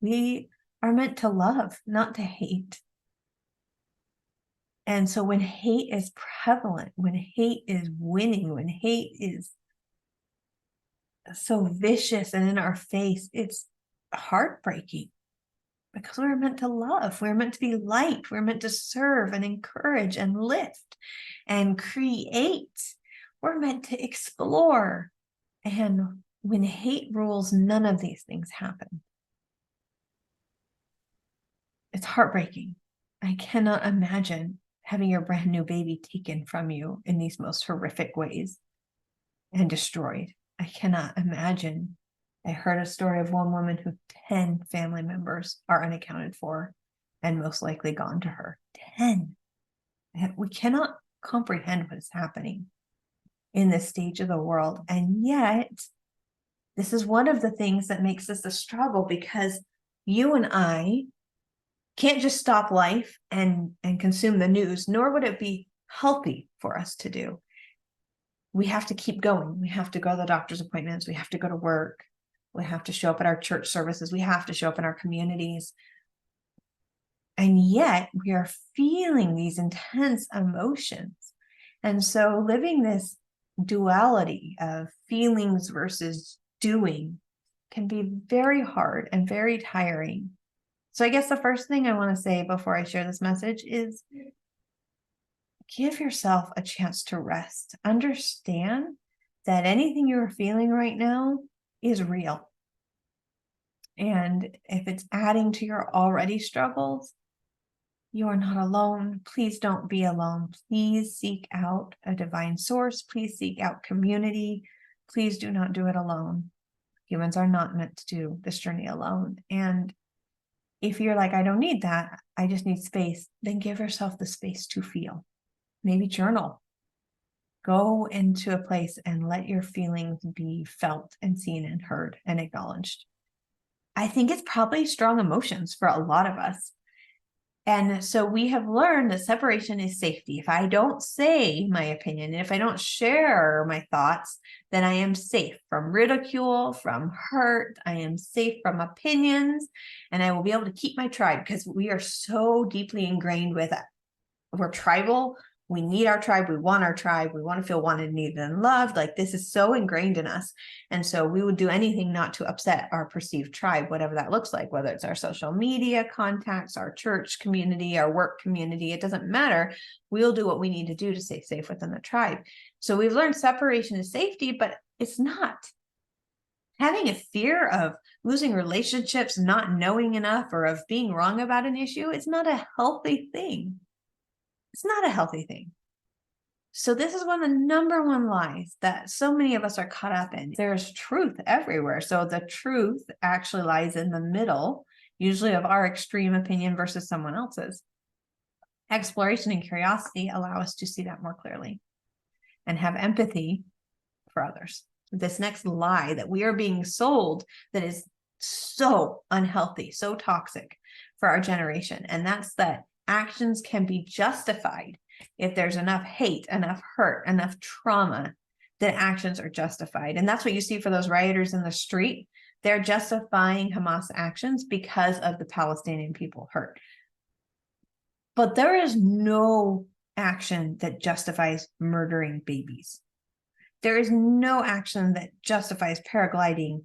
We are meant to love, not to hate. And so when hate is prevalent, when hate is winning, when hate is so vicious and in our face, it's heartbreaking, because we're meant to love. We're meant to be light. We're meant to serve and encourage and lift and create. We're meant to explore. And when hate rules, none of these things happen. It's heartbreaking. I cannot imagine having your brand new baby taken from you in these most horrific ways and destroyed. I cannot imagine. I heard a story of one woman who 10 family members are unaccounted for and most likely gone to her. 10. We cannot comprehend what is happening in this stage of the world. And yet, this is one of the things that makes this a struggle, because you and I can't just stop life and consume the news, nor would it be healthy for us to do. We have to keep going. We have to go to the doctor's appointments. We have to go to work. We have to show up at our church services. We have to show up in our communities. And yet we are feeling these intense emotions. And so living this duality of feelings versus doing can be very hard and very tiring. So I guess the first thing I want to say before I share this message is give yourself a chance to rest. Understand that anything you're feeling right now is real. And if it's adding to your already struggles, you are not alone. Please don't be alone. Please seek out a divine source. Please seek out community. Please do not do it alone. Humans are not meant to do this journey alone. And if you're like, I don't need that, I just need space, then give yourself the space to feel. Maybe journal. Go into a place and let your feelings be felt and seen and heard and acknowledged. I think it's probably strong emotions for a lot of us. And so we have learned that separation is safety. If I don't say my opinion, and if I don't share my thoughts, then I am safe from ridicule, from hurt. I am safe from opinions, and I will be able to keep my tribe, because we are so deeply ingrained with it. We're tribal. We need our tribe. We want our tribe. We want to feel wanted, needed, and loved. Like, this is so ingrained in us. And so we would do anything not to upset our perceived tribe, whatever that looks like, whether it's our social media contacts, our church community, our work community, it doesn't matter. We'll do what we need to do to stay safe within the tribe. So we've learned separation is safety, but it's not. Having a fear of losing relationships, not knowing enough, or of being wrong about an issue, it's not a healthy thing. It's not a healthy thing. So this is one of the number one lies that so many of us are caught up in. There's truth everywhere. So the truth actually lies in the middle, usually of our extreme opinion versus someone else's. Exploration and curiosity allow us to see that more clearly and have empathy for others. This next lie that we are being sold that is so unhealthy, so toxic for our generation, and that's that actions can be justified if there's enough hate, enough hurt, enough trauma, then actions are justified. And that's what you see for those rioters in the street. They're justifying Hamas actions because of the Palestinian people hurt. But there is no action that justifies murdering babies. There is no action that justifies paragliding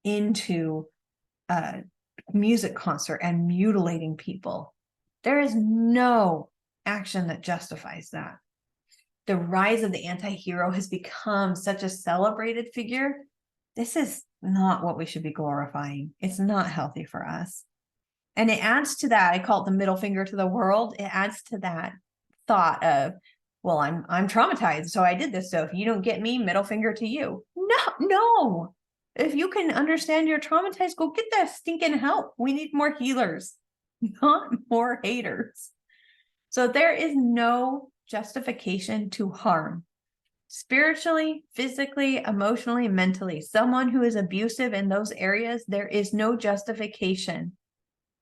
into a music concert and mutilating people. There is no action that justifies that. The rise of the anti-hero has become such a celebrated figure. This is not what we should be glorifying. It's not healthy for us. And it adds to that, I call it the middle finger to the world. It adds to that thought of, well, I'm traumatized, so I did this. So if you don't get me, middle finger to you. No. If you can understand you're traumatized, go get that stinking help. We need more healers, not more haters. So there is no justification to harm. Spiritually, physically, emotionally, mentally, someone who is abusive in those areas, there is no justification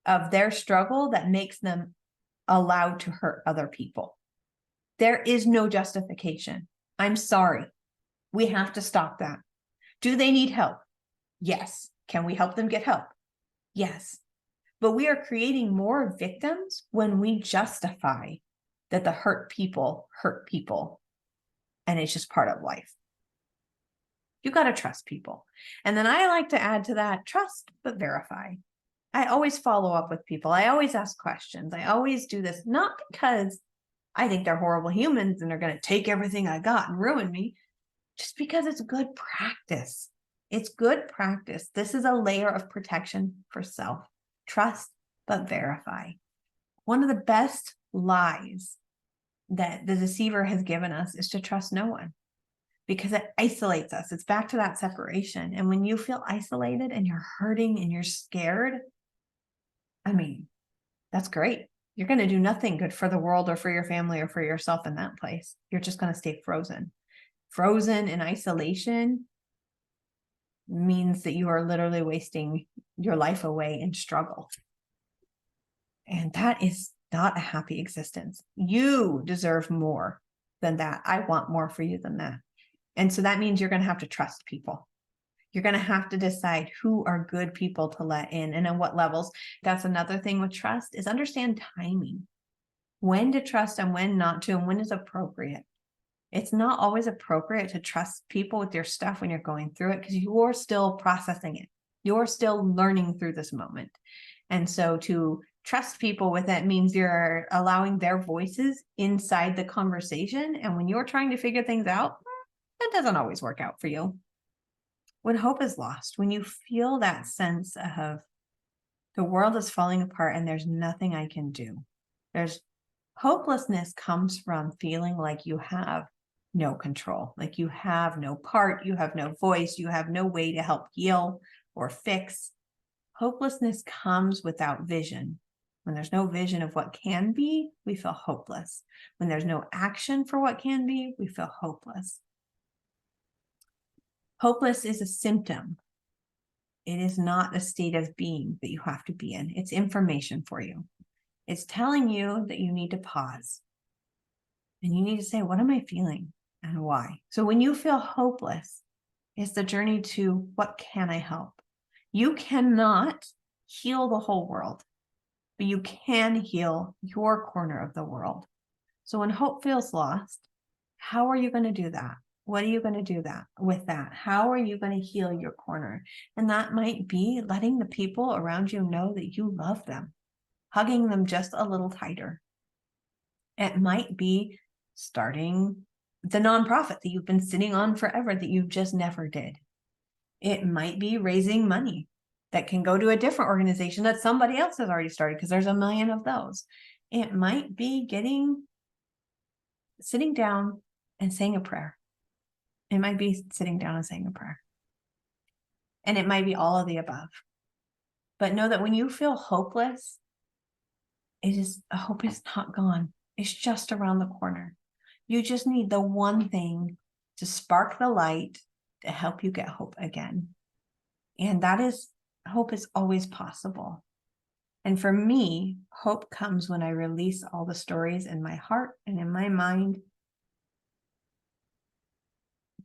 of their struggle that makes them allowed to hurt other people. There is no justification. I'm sorry. We have to stop that. Do they need help? Yes. Can we help them get help? Yes. But we are creating more victims when we justify that the hurt people, and it's just part of life. You got to trust people. And then I like to add to that, trust but verify. I always follow up with people. I always ask questions. I always do this, not because I think they're horrible humans and they're going to take everything I got and ruin me, just because it's good practice. It's good practice. This is a layer of protection for self. Trust but verify. One of the best lies that the deceiver has given us is to trust no one, because it isolates us. It's back to that separation. And when you feel isolated and you're hurting and you're scared, I mean, that's great. You're going to do nothing good for the world or for your family or for yourself in that place. You're just going to stay frozen. Frozen in isolation means that you are literally wasting your life away in struggle. And that is not a happy existence. You deserve more than that. I want more for you than that. And so that means you're going to have to trust people. You're going to have to decide who are good people to let in and on what levels. That's another thing with trust, is understand timing. When to trust and when not to, and when is appropriate. It's not always appropriate to trust people with your stuff when you're going through it, because you're still processing it. You're still learning through this moment. And so to trust people with it means you're allowing their voices inside the conversation. And when you're trying to figure things out, that doesn't always work out for you. When hope is lost, when you feel that sense of the world is falling apart and there's nothing I can do, there's hopelessness comes from feeling like you have no control, like you have no part, you have no voice, you have no way to help heal or fix. Hopelessness comes without vision. When there's no vision of what can be, we feel hopeless. When there's no action for what can be, we feel hopeless. Hopeless is a symptom. It is not a state of being that you have to be in. It's information for you. It's telling you that you need to pause. And you need to say, what am I feeling and why? So when you feel hopeless, it's the journey to what can I help? You cannot heal the whole world, but you can heal your corner of the world. So when hope feels lost, how are you going to do that? What are you going to do with that? How are you going to heal your corner? And that might be letting the people around you know that you love them, hugging them just a little tighter. It might be starting the nonprofit that you've been sitting on forever that you just never did. It might be raising money that can go to a different organization that somebody else has already started, because there's a million of those. It might be sitting down and saying a prayer. It might be sitting down and saying a prayer. And it might be all of the above. But know that when you feel hopeless, hope is not gone. It's just around the corner. You just need the one thing to spark the light to help you get hope again. And that is, hope is always possible. And for me, hope comes when I release all the stories in my heart and in my mind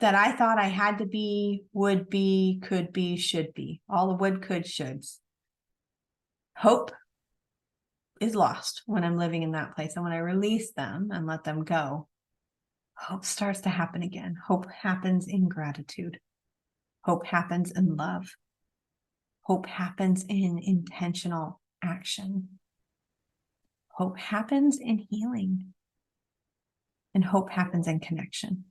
that I thought I had to be, would be, could be, should be. All the would, could, shoulds. Hope is lost when I'm living in that place. And when I release them and let them go, hope starts to happen again. Hope happens in gratitude. Hope happens in love. Hope happens in intentional action. Hope happens in healing. And hope happens in connection.